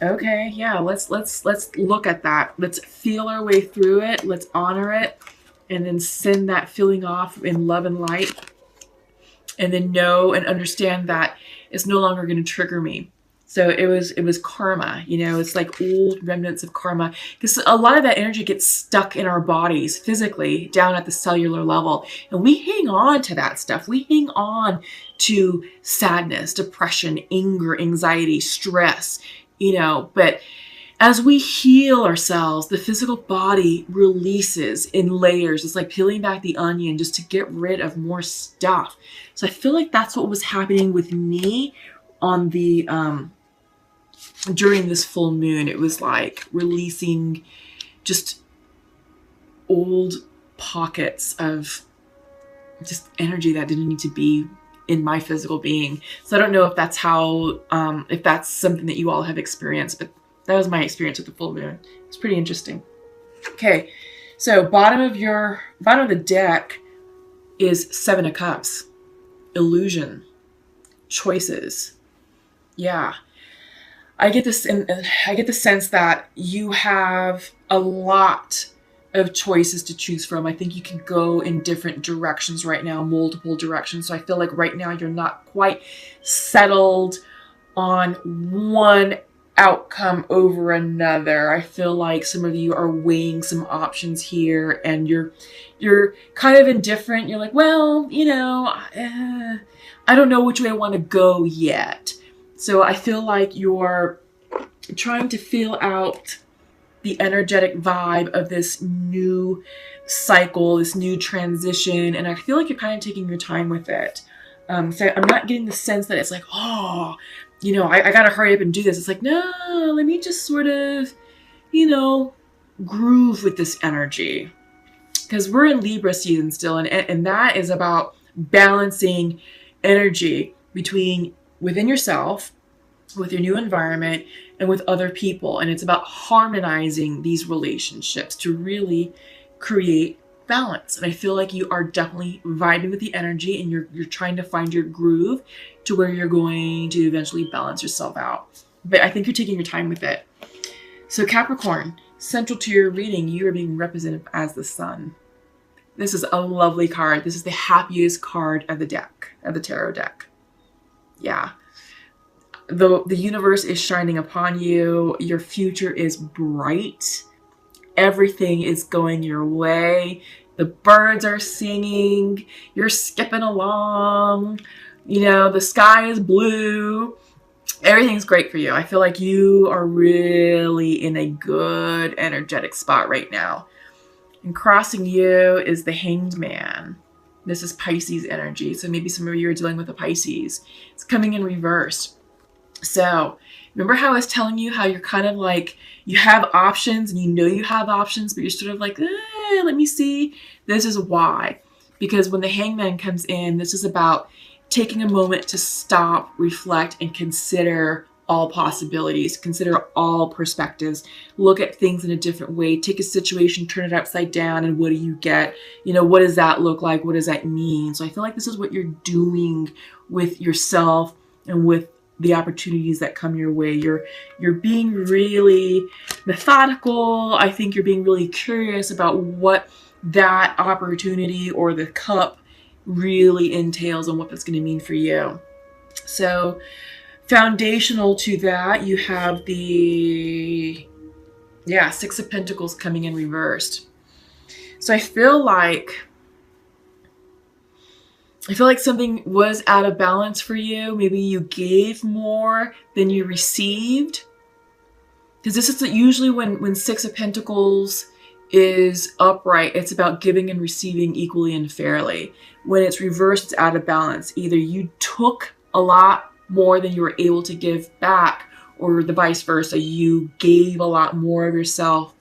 Okay, yeah, let's look at that. Let's feel our way through it. Let's honor it and then send that feeling off in love and light, and then know and understand that it's no longer going to trigger me. So it was karma, it's like old remnants of karma, because a lot of that energy gets stuck in our bodies physically down at the cellular level, and we hang on to that stuff. We hang on to sadness, depression, anger, anxiety, stress, but as we heal ourselves, the physical body releases in layers. It's like peeling back the onion just to get rid of more stuff. So I feel like that's what was happening with me on the during this full moon. It was like releasing just old pockets of just energy that didn't need to be in my physical being. So I don't know if that's how, if that's something that you all have experienced, but that was my experience with the full moon. It's pretty interesting. Okay, so bottom of the deck is Seven of Cups, illusion, choices. Yeah, I get this, and I get the sense that you have a lot of choices to choose from. I think you can go in different directions right now, multiple directions. So I feel like right now you're not quite settled on one outcome over another. I feel like some of you are weighing some options here, and you're kind of indifferent. You're like, well, I don't know which way I want to go yet. So I feel like you're trying to feel out the energetic vibe of this new cycle, this new transition, and I feel like you're kind of taking your time with it. So I'm not getting the sense that it's like, oh, I gotta hurry up and do this. It's like, no, let me just sort of, groove with this energy. Because we're in Libra season still, and that is about balancing energy within yourself, with your new environment, and with other people. And it's about harmonizing these relationships to really create balance. And I feel like you are definitely vibing with the energy, and you're trying to find your groove to where you're going to eventually balance yourself out. But I think you're taking your time with it. So Capricorn, central to your reading, you are being represented as the sun. This is a lovely card. This is the happiest card of the deck, of the tarot deck. Yeah. The universe is shining upon you. Your future is bright. Everything is going your way. The birds are singing. You're skipping along. The sky is blue. Everything's great for you. I feel like you are really in a good energetic spot right now. And crossing you is the Hanged Man. This is Pisces energy. So maybe some of you are dealing with a Pisces. It's coming in reverse. So remember how I was telling you how you're kind of like, you have options and you have options, but you're sort of like, let me see. This is why. Because when the Hangman comes in, this is about taking a moment to stop, reflect, and consider all possibilities, consider all perspectives, look at things in a different way, take a situation, turn it upside down, and what do you get? What does that look like? What does that mean? So I feel like this is what you're doing with yourself and with the opportunities that come your way. You're being really methodical. I think you're being really curious about what that opportunity or the cup really entails and what that's going to mean for you. So foundational to that, you have the Six of Pentacles coming in reversed. So I feel like something was out of balance for you. Maybe you gave more than you received. Because this is usually when Six of Pentacles is upright, it's about giving and receiving equally and fairly. When it's reversed, it's out of balance. Either you took a lot more than you were able to give back, or the vice versa. You gave a lot more of yourself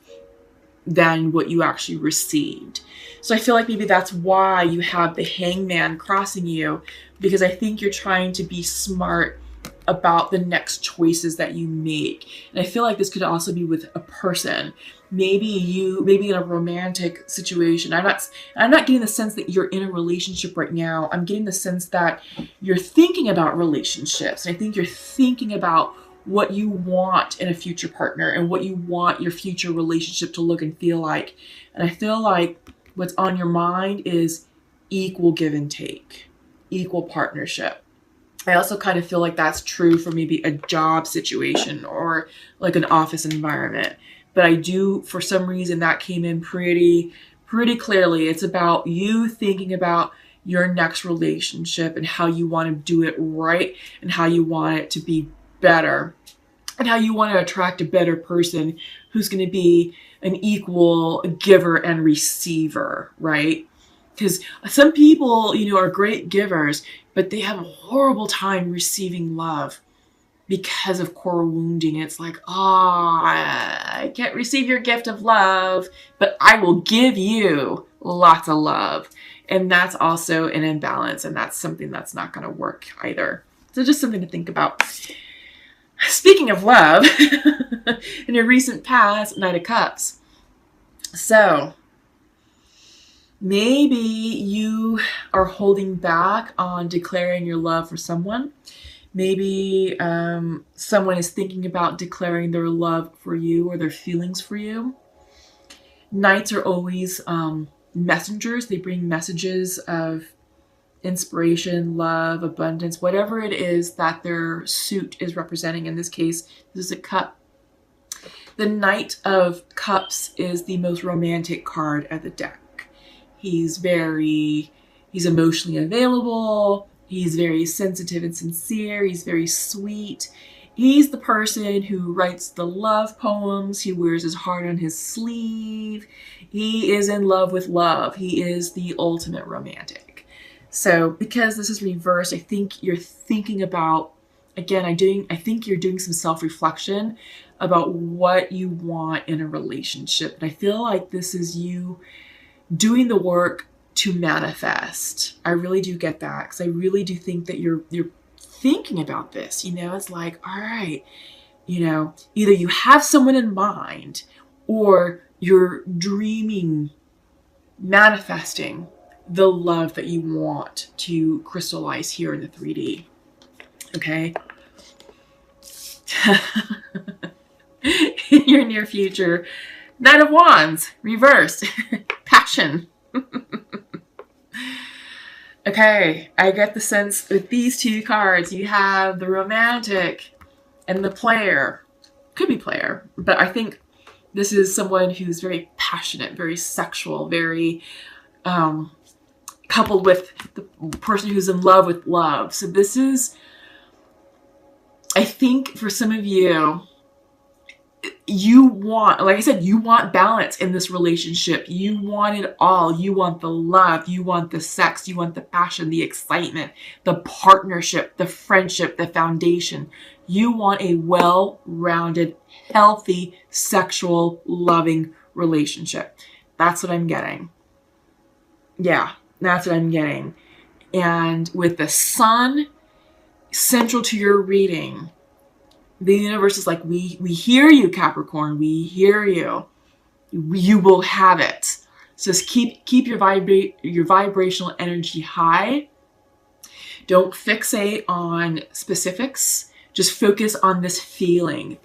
than what you actually received. So I feel like maybe that's why you have the Hangman crossing you, because I think you're trying to be smart about the next choices that you make. And I feel like this could also be with a person. Maybe in a romantic situation. I'm not getting the sense that you're in a relationship right now. I'm getting the sense that you're thinking about relationships. I think you're thinking about what you want in a future partner and what you want your future relationship to look and feel like. And I feel like what's on your mind is equal give and take, equal partnership. I also kind of feel like that's true for maybe a job situation or like an office environment. But I do, for some reason, that came in pretty clearly. It's about you thinking about your next relationship and how you want to do it right and how you want it to be better and how you want to attract a better person who's going to be an equal giver and receiver, right? Because some people, are great givers, but they have a horrible time receiving love because of core wounding. It's like, I can't receive your gift of love, but I will give you lots of love. And that's also an imbalance, and that's something that's not going to work either. So just something to think about. Speaking of love, in a recent past, Knight of Cups. So maybe you are holding back on declaring your love for someone. Maybe someone is thinking about declaring their love for you or their feelings for you. Knights are always messengers. They bring messages of inspiration, love, abundance, whatever it is that their suit is representing. In this case, this is a cup. The Knight of Cups is the most romantic card at the deck. He's emotionally available. He's very sensitive and sincere. He's very sweet. He's the person who writes the love poems. He wears his heart on his sleeve. He is in love with love. He is the ultimate romantic. So because this is reversed, I think you're thinking about, again, I think you're doing some self-reflection about what you want in a relationship. And I feel like this is you doing the work to manifest. I really do get that, because I really do think that you're thinking about this. It's like, all right, either you have someone in mind or you're dreaming, manifesting the love that you want to crystallize here in the 3D. Okay? In your near future, Knight of Wands, reversed, passion. Okay, I get the sense with these two cards, you have the romantic and the player. Could be player, but I think this is someone who's very passionate, very sexual, very coupled with the person who's in love with love. So this is, I think for some of you, you want, like I said, you want balance in this relationship. You want it all. You want the love. You want the sex. You want the passion, the excitement, the partnership, the friendship, the foundation. You want a well-rounded, healthy, sexual, loving relationship. That's what I'm getting. Yeah, that's what I'm getting. And with the sun central to your reading, the universe is like, we hear you, Capricorn. We hear you. You will have it. So just keep your vibrational energy high. Don't fixate on specifics. Just focus on this feeling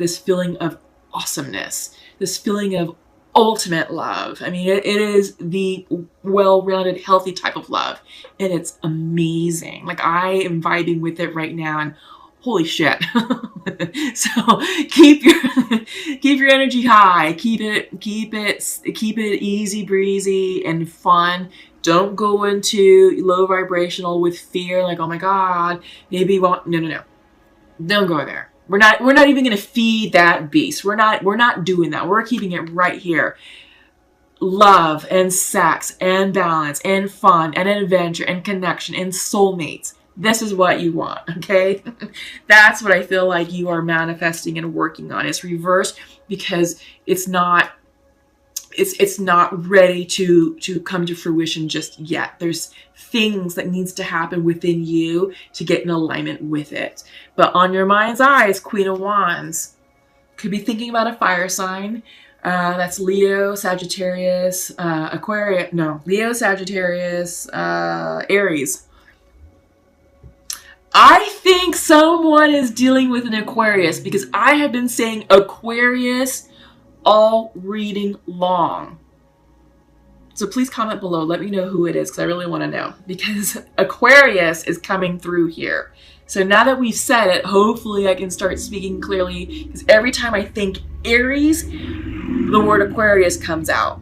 of awesomeness, this feeling of ultimate love. I mean, it is the well-rounded, healthy type of love, and it's amazing. Like, I am vibing with it right now, and holy shit. So keep your energy high. Keep it easy breezy and fun. Don't go into low vibrational with fear, like, oh my God, maybe won't. No. Don't go there. We're not even going to feed that beast. We're not doing that. We're keeping it right here. Love and sex and balance and fun and adventure and connection and soulmates. This is what you want, okay? That's what I feel like you are manifesting and working on. It's reversed because it's not ready to come to fruition just yet. There's things that needs to happen within you to get in alignment with it. But on your mind's eye is Queen of Wands. Could be thinking about a fire sign. That's Leo, Sagittarius, Leo, Sagittarius, Aries. I think someone is dealing with an Aquarius because I have been saying Aquarius all reading long. So please comment below. Let me know who it is because I really want to know, because Aquarius is coming through here. So now that we've said it, hopefully I can start speaking clearly, because every time I think Aries, the word Aquarius comes out.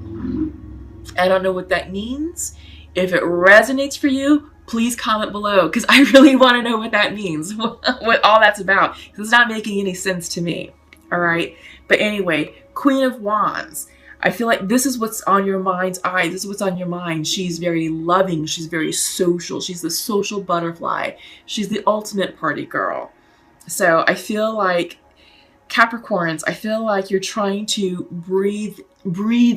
I don't know what that means. If it resonates for you, please comment below, because I really want to know what that means, what all that's about, because it's not making any sense to me. All right. But anyway, Queen of Wands. I feel like this is what's on your mind's eye. This is what's on your mind. She's very loving. She's very social. She's the social butterfly. She's the ultimate party girl. So I feel like Capricorns, I feel like you're trying to breathe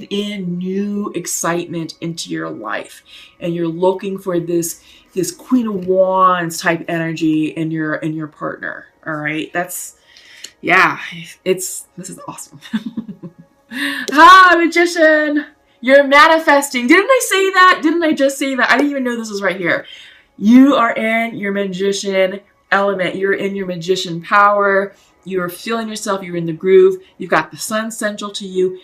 in new excitement into your life, and you're looking for this Queen of Wands type energy in your partner. All right, this is awesome. Magician, you're manifesting. Didn't I say that? Didn't I just say that? I didn't even know this was right here. You are in your magician element. You're in your magician power. You're feeling yourself. You're in the groove. You've got the sun central to you.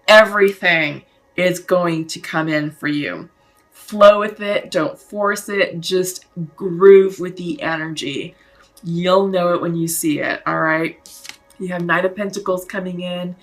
Everything is going to come in for you. Flow with it. Don't force it. Just groove with the energy. You'll know it when you see it. All right. You have Knight of Pentacles coming in.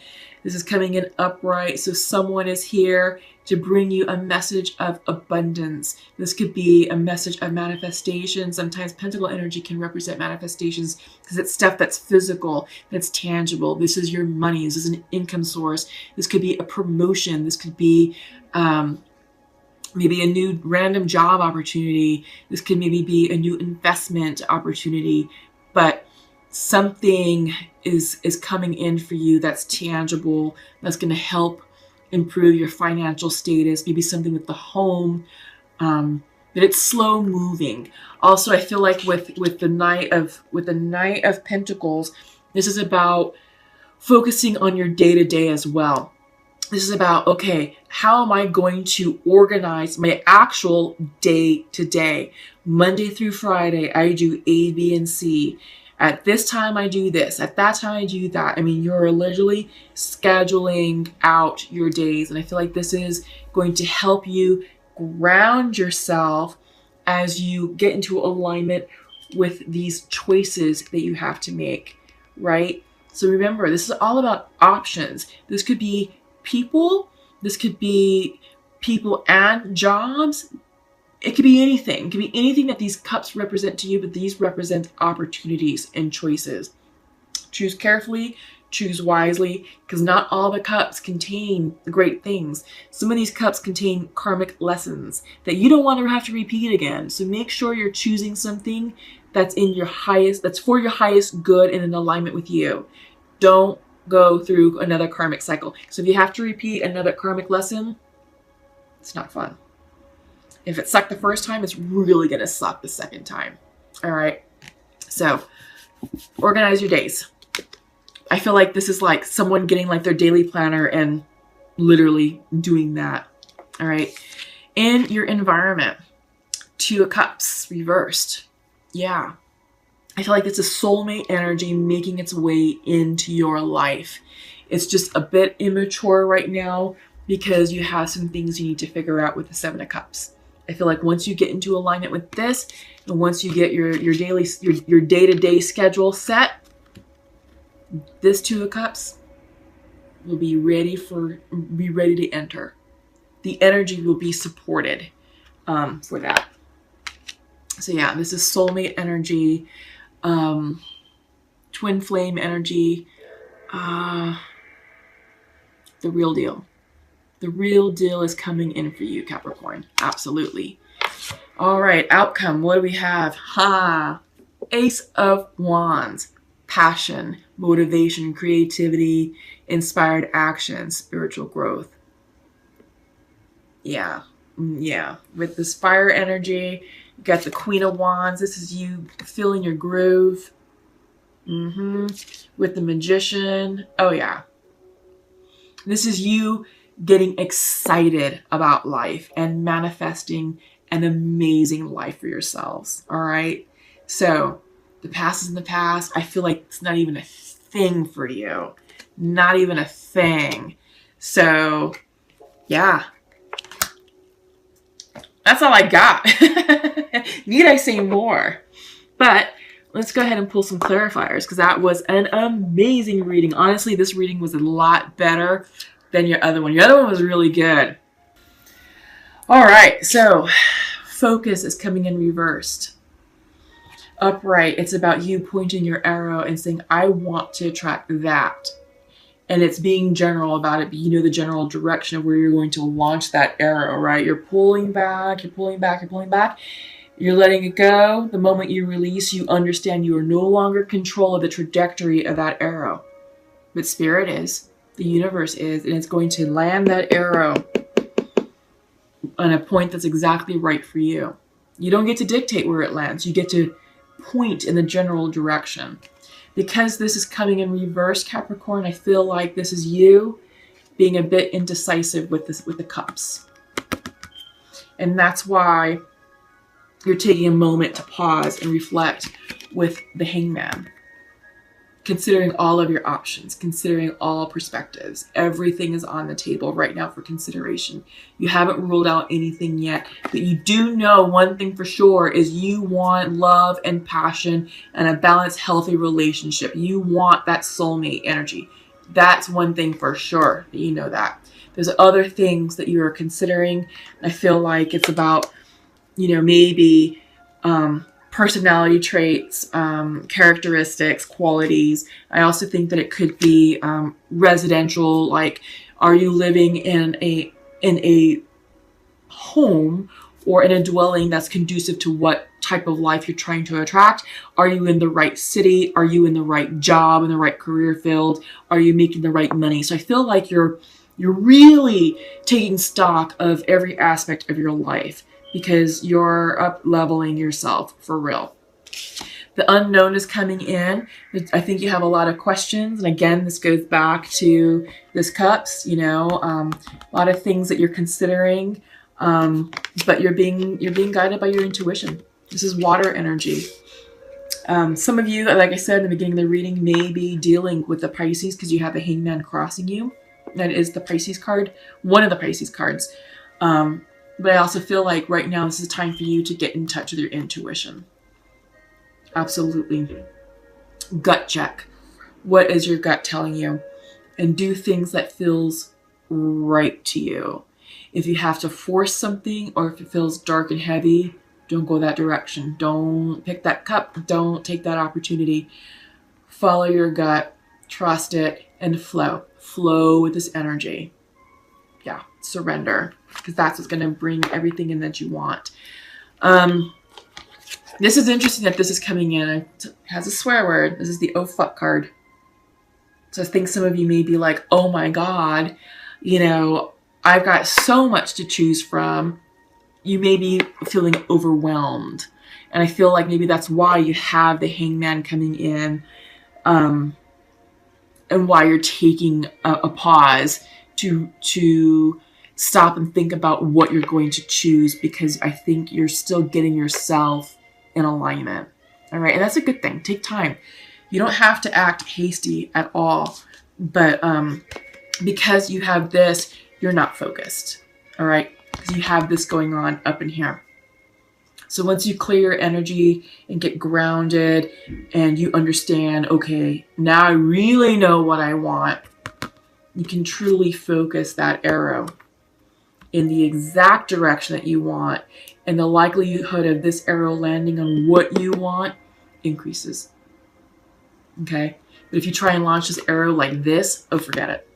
This is coming in upright. So someone is here to bring you a message of abundance. This could be a message of manifestation. Sometimes pentacle energy can represent manifestations because it's stuff that's physical, that's tangible. This is your money. This is an income source. This could be a promotion. This could be maybe a new random job opportunity. This could maybe be a new investment opportunity. But something is coming in for you that's tangible, that's going to help improve your financial status, maybe something with the home, but it's slow moving. Also, I feel like with the Knight of Pentacles, this is about focusing on your day-to-day as well. This is about, okay, how am I going to organize my actual day-to-day? Monday through Friday, I do A, B, and C. At this time, I do this. At that time, I do that. I mean, you're literally scheduling out your days. And I feel like this is going to help you ground yourself as you get into alignment with these choices that you have to make, right? So remember, this is all about options. This could be people. This could be people and jobs. It could be anything. It could be anything that these cups represent to you, but these represent opportunities and choices. Choose carefully, choose wisely, because not all the cups contain great things. Some of these cups contain karmic lessons that you don't want to have to repeat again. So make sure you're choosing something that's for your highest good and in alignment with you. Don't go through another karmic cycle. So if you have to repeat another karmic lesson, it's not fun. If it sucked the first time, it's really going to suck the second time. All right. So organize your days. I feel like this is like someone getting like their daily planner and literally doing that. All right. In your environment, Two of Cups reversed. Yeah. I feel like it's a soulmate energy making its way into your life. It's just a bit immature right now because you have some things you need to figure out with the Seven of Cups. I feel like once you get into alignment with this, and once you get your day-to-day schedule set, this Two of Cups will be ready to enter. The energy will be supported for that. So yeah, this is soulmate energy, twin flame energy, the real deal. The real deal is coming in for you, Capricorn. Absolutely. All right, outcome. What do we have? Ace of Wands. Passion, motivation, creativity, inspired action, spiritual growth. Yeah. With this fire energy, you got the Queen of Wands. This is you feeling your groove. With the Magician. Oh, yeah. This is you getting excited about life and manifesting an amazing life for yourselves. All right. So the past is in the past. I feel like it's not even a thing for you. Not even a thing. So yeah, that's all I got. Need I say more? But let's go ahead and pull some clarifiers, because that was an amazing reading. Honestly, this reading was a lot better than your other one. Your other one was really good. All right, so focus is coming in reversed. Upright, it's about you pointing your arrow and saying, I want to attract that. And it's being general about it, but you know the general direction of where you're going to launch that arrow, right? You're pulling back, you're pulling back, you're pulling back. You're letting it go. The moment you release, you understand you are no longer in control of the trajectory of that arrow. But Spirit is, the universe is, and it's going to land that arrow on a point that's exactly right for you. You don't get to dictate where it lands. You get to point in the general direction. Because this is coming in reverse, Capricorn, I feel like this is you being a bit indecisive with the cups. And that's why you're taking a moment to pause and reflect with the Hangman. Considering all of your options, considering all perspectives. Everything is on the table right now for consideration. You haven't ruled out anything yet, but you do know one thing for sure is you want love and passion and a balanced, healthy relationship. You want that soulmate energy. That's one thing for sure that you know that. There's other things that you are considering. I feel like it's about, maybe personality traits, characteristics, qualities. I also think that it could be residential. Like, are you living in a home or in a dwelling that's conducive to what type of life you're trying to attract? Are you in the right city? Are you in the right job, in the right career field? Are you making the right money? So I feel like you're really taking stock of every aspect of your life, because you're up leveling yourself for real. The unknown is coming in. I think you have a lot of questions. And again, this goes back to this cups, a lot of things that you're considering. But you're being guided by your intuition. This is water energy. Some of you, like I said in the beginning of the reading, may be dealing with the Pisces because you have the Hangman crossing you. That is the Pisces card, one of the Pisces cards. But I also feel like right now this is a time for you to get in touch with your intuition. Absolutely. Gut check. What is your gut telling you? And do things that feels right to you. If you have to force something, or if it feels dark and heavy, don't go that direction. Don't pick that cup. Don't take that opportunity. Follow your gut, trust it, and flow. Flow with this energy. Yeah, surrender, because that's what's going to bring everything in that you want. This is interesting that this is coming in. It has a swear word. This is the oh fuck card. So I think some of you may be like, oh my God, I've got so much to choose from. You may be feeling overwhelmed. And I feel like maybe that's why you have the Hangman coming in, and why you're taking a pause to stop and think about what you're going to choose, because I think you're still getting yourself in alignment. All right. And that's a good thing. Take time. You don't have to act hasty at all, but because you have this, you're not focused. All right. Because you have this going on up in here. So once you clear your energy and get grounded and you understand, okay, now I really know what I want, you can truly focus that arrow in the exact direction that you want, and the likelihood of this arrow landing on what you want increases. Okay? But if you try and launch this arrow like this, oh, forget it.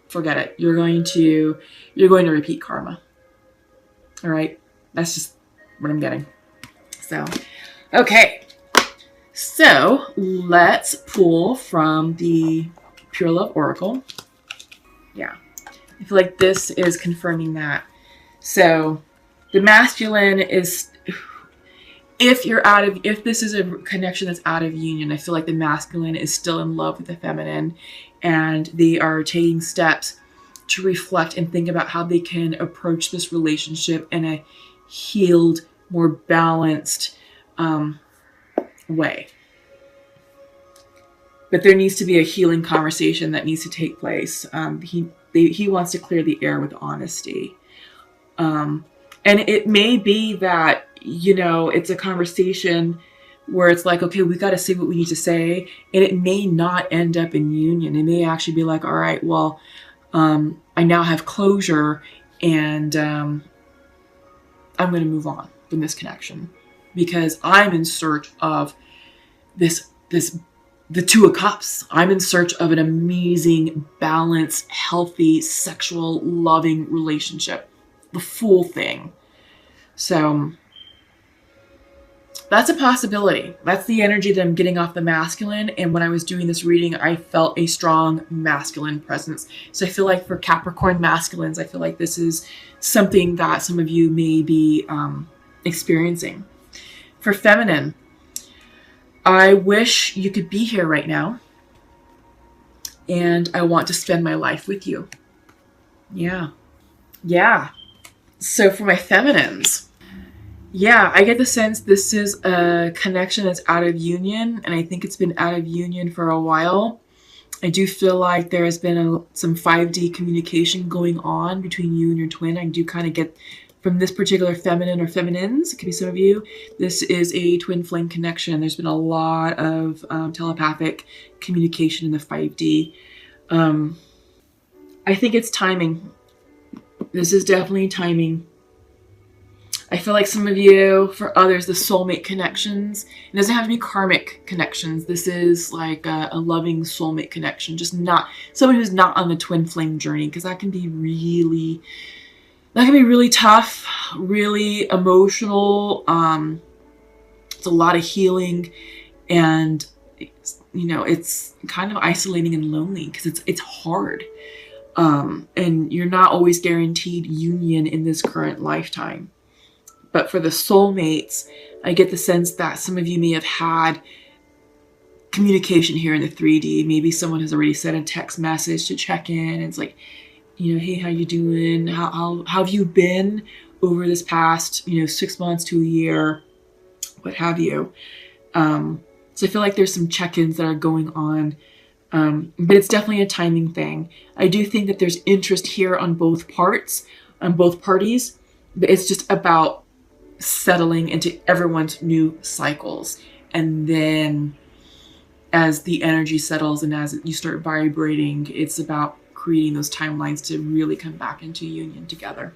Forget it. You're going to repeat karma. All right? That's just what I'm getting. So, okay. So, let's pull from the Pure Love Oracle. Yeah. I feel like this is confirming that. So, the masculine is, if this is a connection that's out of union, I feel like the masculine is still in love with the feminine, and they are taking steps to reflect and think about how they can approach this relationship in a healed, more balanced, way. But there needs to be a healing conversation that needs to take place. He wants to clear the air with honesty. And it may be that, it's a conversation where it's like, okay, we got to say what we need to say. And it may not end up in union. It may actually be like, all right, well, I now have closure, and I'm going to move on from this connection because I'm in search of the Two of Cups. I'm in search of an amazing, balanced, healthy, sexual, loving relationship. The full thing. So that's a possibility. That's the energy that I'm getting off the masculine. And when I was doing this reading, I felt a strong masculine presence. So I feel like for Capricorn masculines, I feel like this is something that some of you may be experiencing. For feminine, I wish you could be here right now. And I want to spend my life with you. Yeah. So for my feminines, I get the sense this is a connection that's out of union. And I think it's been out of union for a while. I do feel like there has been some 5D communication going on between you and your twin. I do kind of get from this particular feminine or feminines, it could be some of you, this is a twin flame connection. There's been a lot of telepathic communication in the 5D. I think it's timing. This is definitely timing. I feel like some of you, for others, the soulmate connections, it doesn't have to be karmic connections. This is like a loving soulmate connection, just not someone who's not on the twin flame journey, because that can be really tough, really emotional. It's a lot of healing, and it's kind of isolating and lonely because it's hard. And you're not always guaranteed union in this current lifetime. But for the soulmates, I get the sense that some of you may have had communication here in the 3D. Maybe someone has already sent a text message to check in. It's like, hey, how you doing? How have you been over this past, 6 months to a year, what have you? So I feel like there's some check-ins that are going on. But it's definitely a timing thing. I do think that there's interest here on both parties, but it's just about settling into everyone's new cycles. And then as the energy settles and as you start vibrating, it's about creating those timelines to really come back into union together.